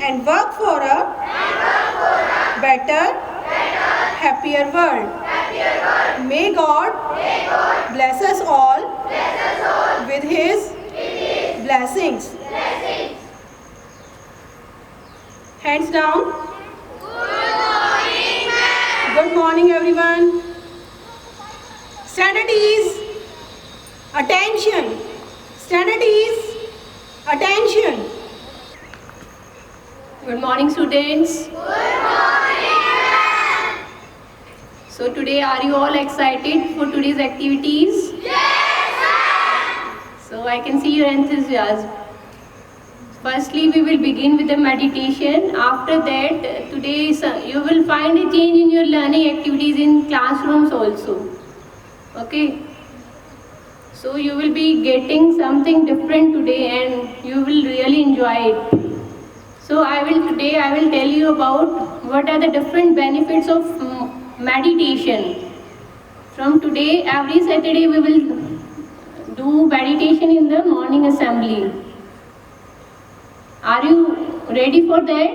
and work for a better, happier world. May God bless us all with His blessings. Hands down. Good morning, everyone. Stand at ease. Attention. Stand at ease. Attention. Good morning, students. So today, are you all excited for today's activities? So I can see your enthusiasm. Firstly, we will begin with the meditation. After that, today you will find a change in your learning activities in classrooms also. Okay? So you will be getting something different today and you will really enjoy it. So today I will tell you about what are the different benefits of meditation. From today, every Saturday we will do meditation in the morning assembly. Are you ready for that?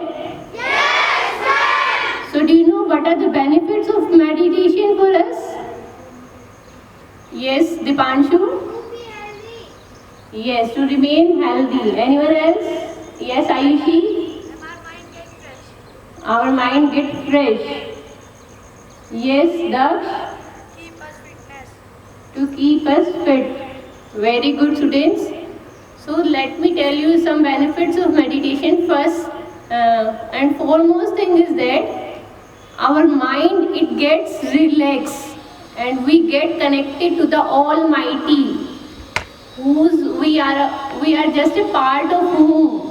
So do you know what are the benefits of meditation for us? Yes, Dipanshu? Yes, to remain healthy. Anyone else? Yes, Ayushi? Our mind gets fresh. Yes, Daksh? To keep us fit. Very good, students. So let me tell you some benefits of meditation. First and foremost thing is that our mind, it gets relaxed and we get connected to the Almighty, whose we are just a part of whom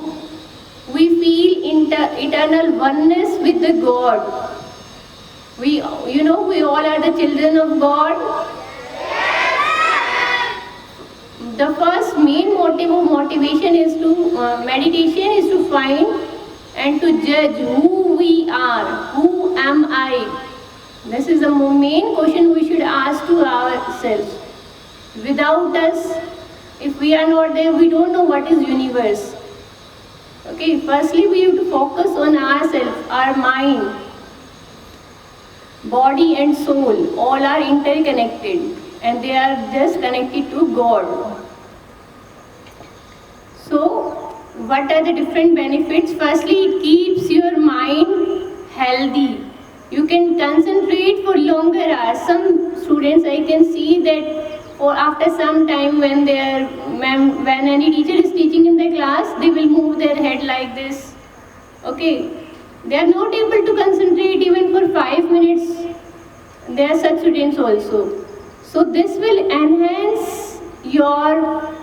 we feel eternal oneness with the God. We all are the children of God. The first main motivation is to meditation is to find and to judge who we are. Who am I? This is the main question we should ask to ourselves. Without us, if we are not there, we don't know what is universe. Okay, firstly we have to focus on ourselves, our mind, body and soul, all are interconnected and they are just connected to God. So, what are the different benefits? Firstly, it keeps your mind healthy. You can concentrate for longer hours. Some students, I can see that after some time when any teacher is teaching in the class, they will move their head like this. Okay, they are not able to concentrate even for 5 minutes. There are such students also. So this will enhance your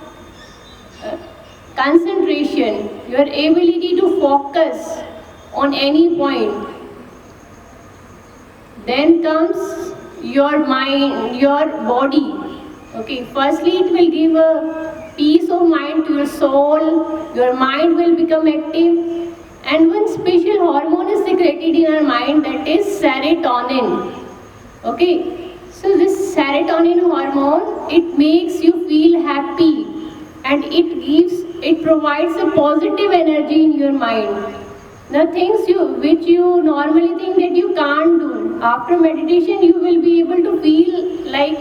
concentration, your ability to focus on any point. Then comes your mind, your body. Okay, firstly it will give a peace of mind to your soul, your mind will become active, and one special hormone is secreted in our mind, that is serotonin. Okay, so this serotonin hormone, it makes you feel happy and it provides a positive energy in your mind. The things which you normally think that you can't do, after meditation you will be able to feel like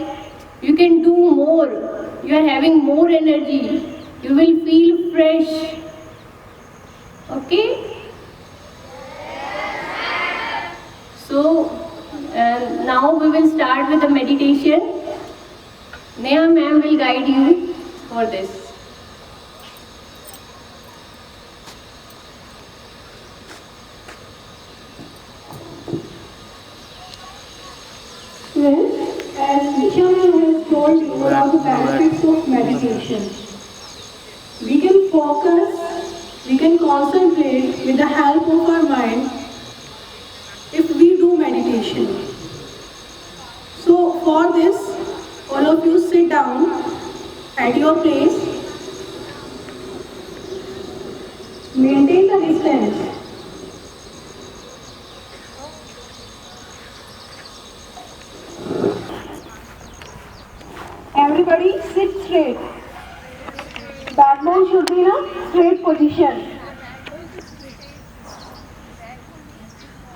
you can do more, you are having more energy, you will feel fresh. Okay? So now we will start with the meditation. Neha ma'am will guide you for this. Friends, as Nisha has told you about the benefits of meditation, we can focus, we can concentrate with the help of our mind if we do meditation. So for this, all of you sit down at your place, maintain the distance. Everybody sit straight. Batman should be in a straight position.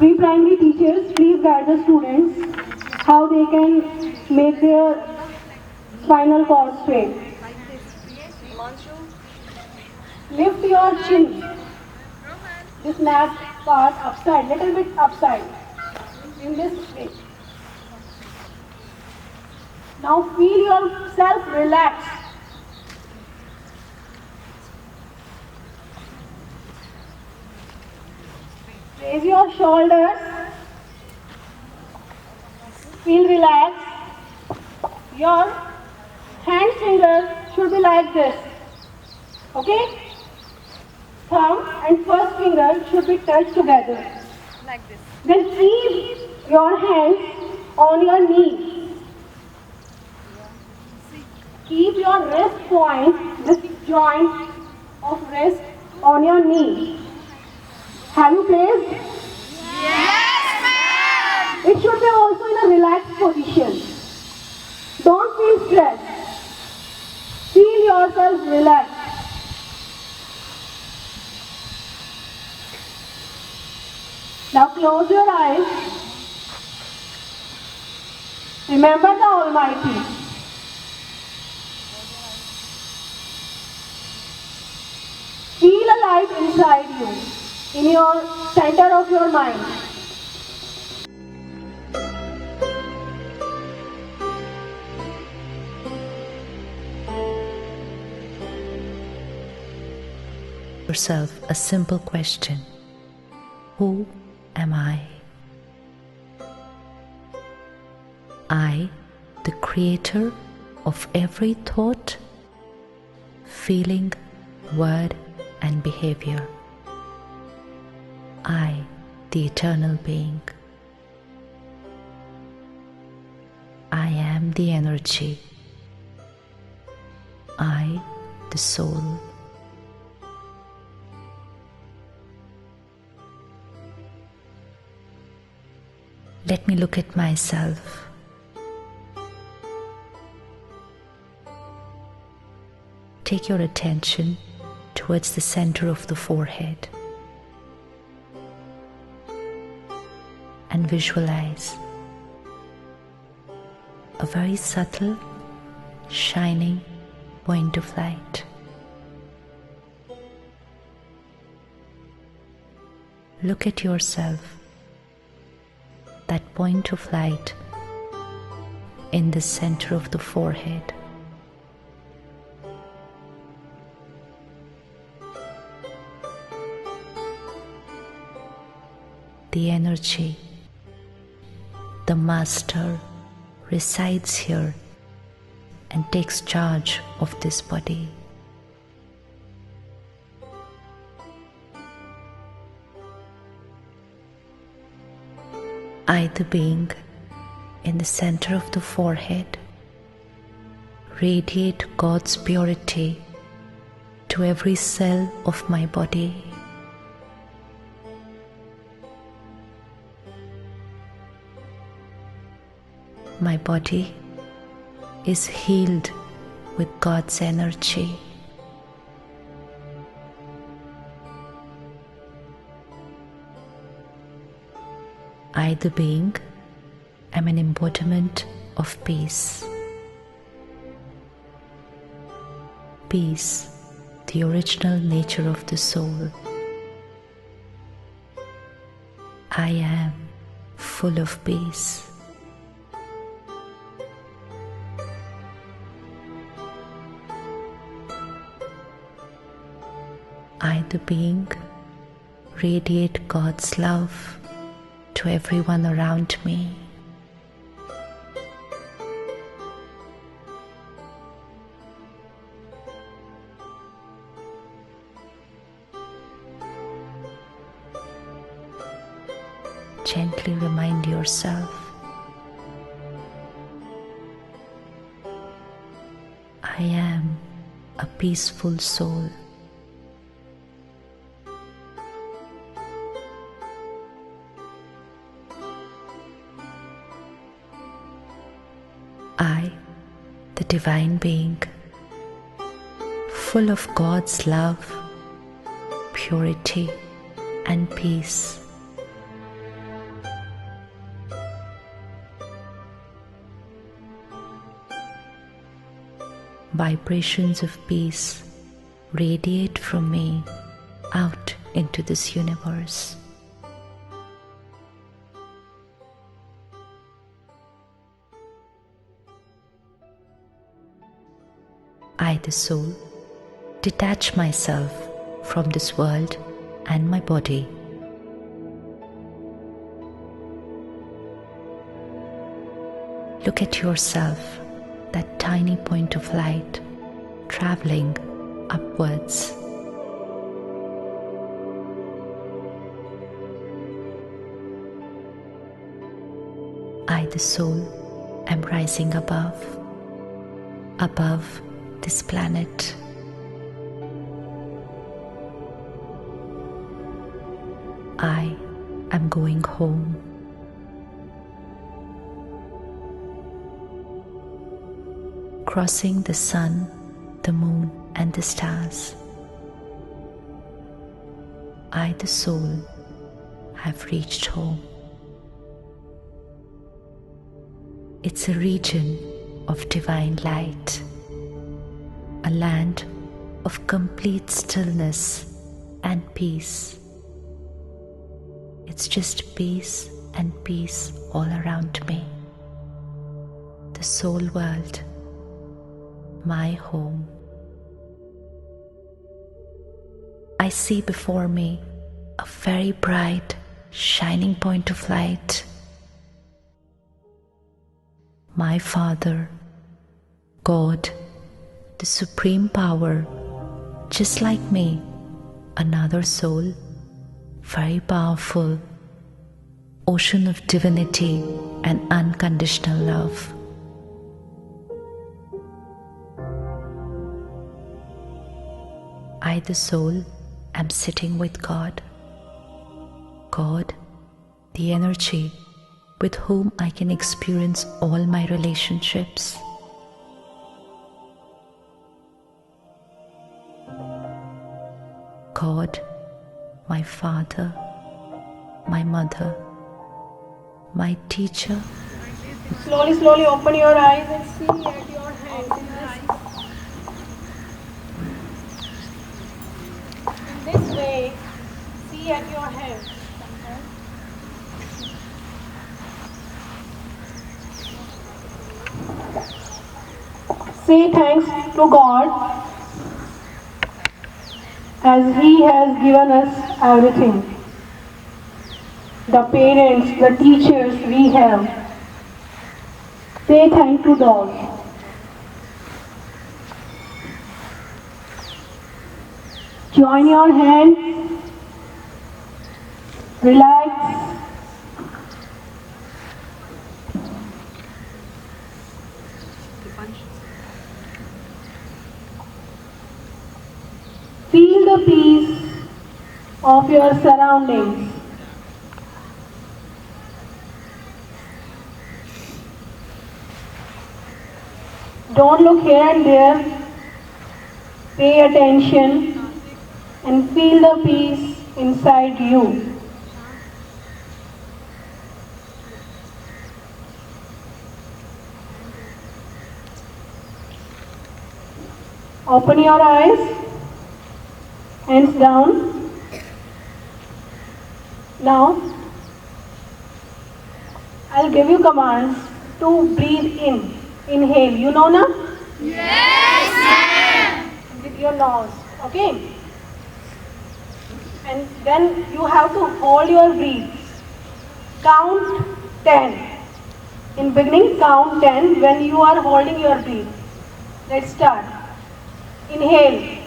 Pre-primary teachers, please guide the students how they can make their spinal cord straight. Lift your chin, this neck part upside, little bit upside, in this way. Now feel yourself relax. Raise your shoulders. Feel relaxed. Your hand fingers should be like this. Okay? Thumb and first finger should be touched together. Like this. Then keep your hands on your knees. Keep your wrist point, this joint of wrist on your knee. Have you placed? Yes, ma'am! It should be also in a relaxed position. Don't feel stressed. Feel yourself relaxed. Now close your eyes. Remember the Almighty. Feel a light inside you, in your center of your mind. Yourself a simple question. Who am I? I, the creator of every thought, feeling, word, and behavior. I, the eternal being. I am the energy. I, the soul. Let me look at myself. Take your attention towards the center of the forehead and visualize a very subtle, shining point of light. Look at yourself, that point of light in the center of the forehead. The energy, the master, resides here and takes charge of this body. I, the being, in the center of the forehead, radiate God's purity to every cell of my body. My body is healed with God's energy. I, the being, am an embodiment of peace. Peace, the original nature of the soul. I am full of peace. I, the being, radiate God's love to everyone around me. Gently remind yourself, I am a peaceful soul. I, the divine being, full of God's love, purity, and peace, vibrations of peace radiate from me out into this universe. I, the soul, detach myself from this world and my body. Look at yourself, that tiny point of light traveling upwards. I, the soul, am rising above this planet. I am going home. Crossing the sun, the moon, and the stars. I, the soul, have reached home. It's a region of divine light, a land of complete stillness and peace. It's just peace and peace all around me. The soul world, my home. I see before me a very bright, shining point of light. My Father, God, the Supreme Power, just like me, another soul, very powerful, ocean of divinity and unconditional love. I, the soul, am sitting with God. God, the energy with whom I can experience all my relationships. God, my Father, my Mother, my teacher. Slowly, slowly open your eyes and see at your hands in this way. See at your hands. Say thanks to God as He has given us everything. The parents, the teachers we have. Say thank to those. Join your hands. Relax. Feel the peace of your surroundings. Don't look here and there. Pay attention and feel the peace inside you. Open your eyes. Hands down. Now, I'll give you commands to breathe in. Inhale. You know na? Yes, ma'am. With your nose. Okay? And then you have to hold your breath. Count 10. In beginning, count 10 when you are holding your breath. Let's start. Inhale.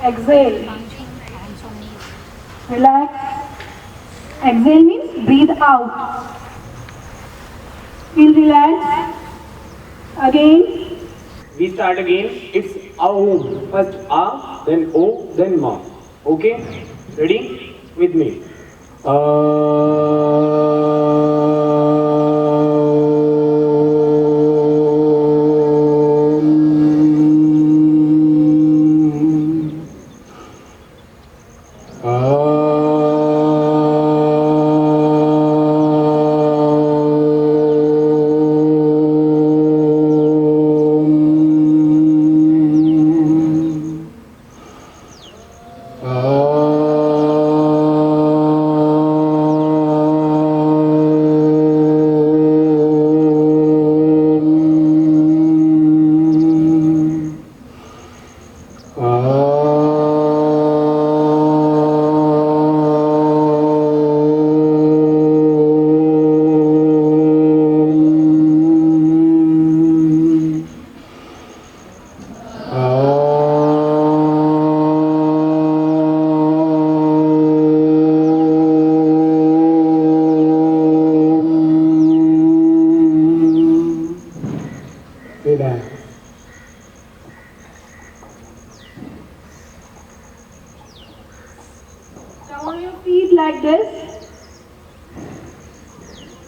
Exhale. Relax. Exhale means breathe out. Feel relaxed. Again. We start again. It's Aum. First A, then O, then Ma. Okay? Ready? With me.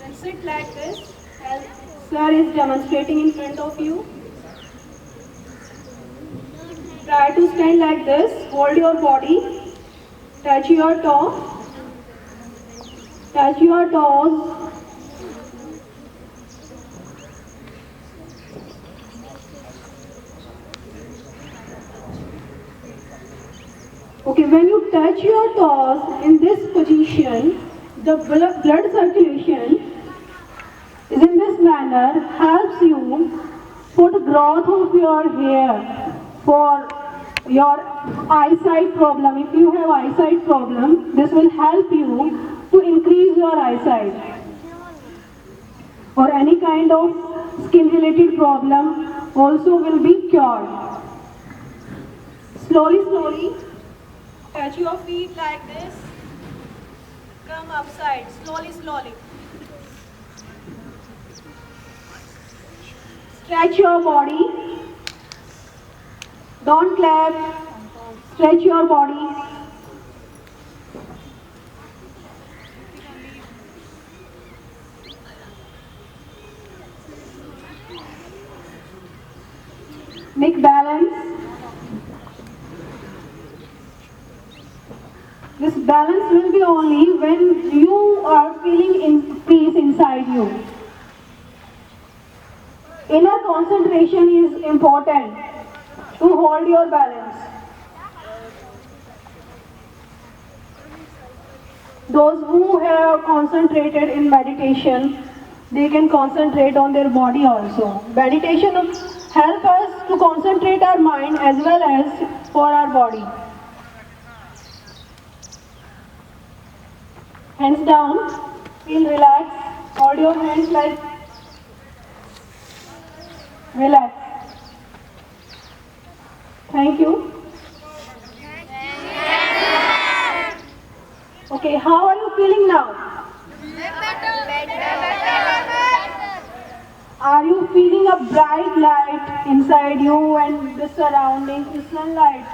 Then sit like this, as sir is demonstrating in front of you. Try to stand like this, hold your body, touch your toes, touch your toes. Okay, when you touch your toes in this position, the blood circulation is in this manner, helps you for the growth of your hair, for your eyesight problem. If you have eyesight problem, this will help you to increase your eyesight. Or any kind of skin related problem also will be cured. Slowly, slowly, touch your feet like this. Come upside, slowly, slowly. Stretch your body. Don't clap. Stretch your body. Make balance. This balance will be only when you are feeling peace inside you. Inner concentration is important to hold your balance. Those who have concentrated in meditation, they can concentrate on their body also. Meditation helps us to concentrate our mind as well as for our body. Hands down, feel relaxed, hold your hands like relax. Thank you. Okay, how are you feeling now? Are you feeling a bright light inside you and the surroundings, the sunlight?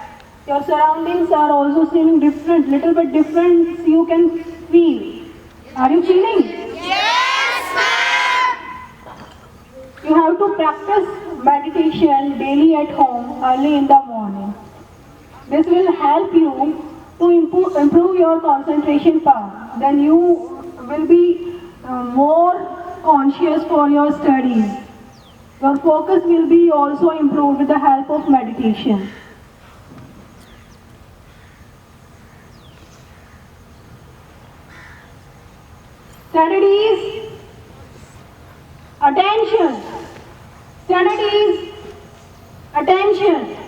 Your surroundings are also seeming different, little bit different, so you can feel. Are you feeling? Yes, ma'am. You have to practice meditation daily at home, early in the morning. This will help you to improve your concentration power. Then you will be more conscious for your studies. Your focus will be also improved with the help of meditation. Studies, attention. Studies, attention.